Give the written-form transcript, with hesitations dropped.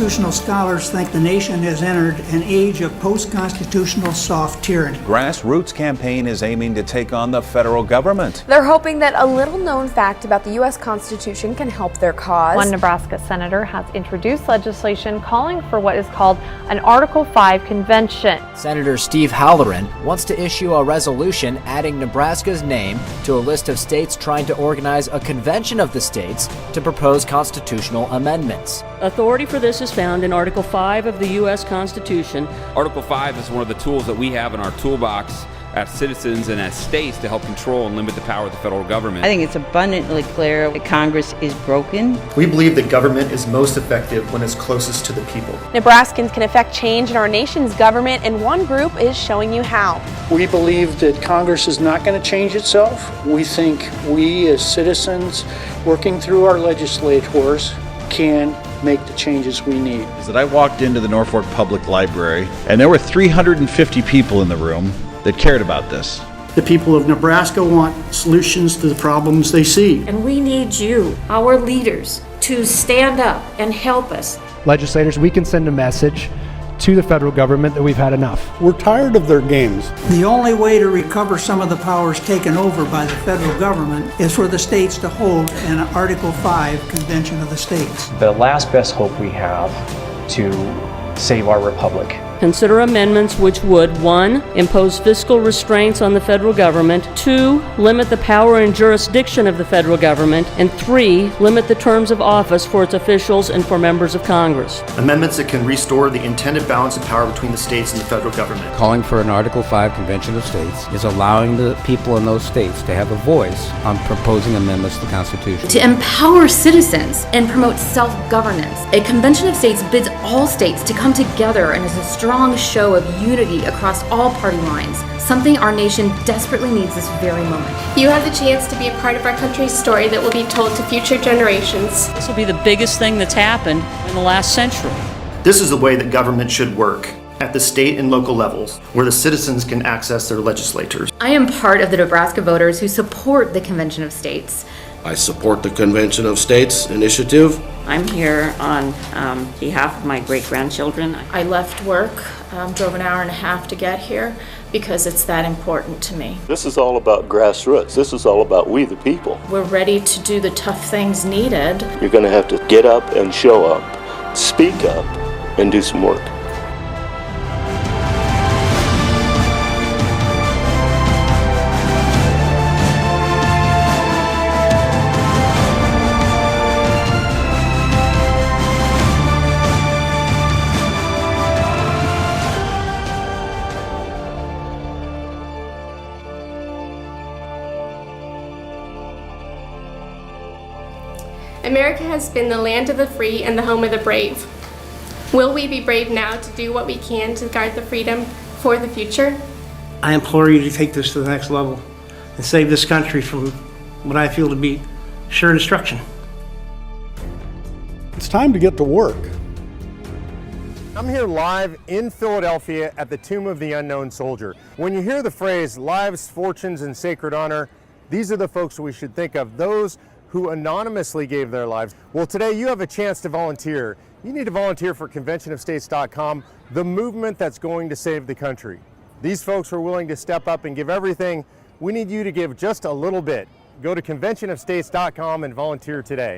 constitutional scholars think the nation has entered an age of post-constitutional soft tyranny. Grassroots campaign is aiming to take on the federal government. They're hoping that a little-known fact about the U.S. Constitution can help their cause. One Nebraska senator has introduced legislation calling for what is called an Article 5 convention. Senator Steve Halloran wants to issue a resolution adding Nebraska's name to a list of states trying to organize a convention of the states to propose constitutional amendments. Authority for this is found in Article 5 of the U.S. Constitution. Article 5 is one of the tools that we have in our toolbox as citizens and as states to help control and limit the power of the federal government. I think it's abundantly clear that Congress is broken. We believe that government is most effective when it's closest to the people. Nebraskans can affect change in our nation's government, and one group is showing you how. We believe that Congress is not going to change itself. We think we as citizens working through our legislators can make the changes we need. I walked into the Norfolk Public Library and there were 350 people in the room that cared about this. The people of Nebraska want solutions to the problems they see. And we need you, our leaders, to stand up and help us. Legislators, we can send a message to the federal government that we've had enough. We're tired of their games. The only way to recover some of the powers taken over by the federal government is for the states to hold an Article 5 Convention of the States. The last best hope we have to save our republic. Consider amendments which would 1. Impose fiscal restraints on the federal government, 2. Limit the power and jurisdiction of the federal government, and 3. Limit the terms of office for its officials and for members of Congress. Amendments that can restore the intended balance of power between the states and the federal government. Calling for an Article 5 Convention of States is allowing the people in those states to have a voice on proposing amendments to the Constitution. To empower citizens and promote self-governance, a Convention of States bids all states to come together and as a strong show of unity across all party lines, something our nation desperately needs this very moment. You have the chance to be a part of our country's story that will be told to future generations. This will be the biggest thing that's happened in the last century. This is the way that government should work, at the state and local levels, where the citizens can access their legislators. I am part of the Nebraska voters who support the Convention of States. I support the Convention of States initiative. I'm here on behalf of my great-grandchildren. I left work, drove an hour and a half to get here because it's that important to me. This is all about grassroots. This is all about we the people. We're ready to do the tough things needed. You're going to have to get up and show up, speak up, and do some work. America has been the land of the free and the home of the brave. Will we be brave now to do what we can to guard the freedom for the future? I implore you to take this to the next level and save this country from what I feel to be sure destruction. It's time to get to work. I'm here live in Philadelphia at the Tomb of the Unknown Soldier. When you hear the phrase lives, fortunes, and sacred honor, these are the folks we should think of, those who anonymously gave their lives. Well, today you have a chance to volunteer. You need to volunteer for conventionofstates.com, the movement that's going to save the country. These folks are willing to step up and give everything. We need you to give just a little bit. Go to conventionofstates.com and volunteer today.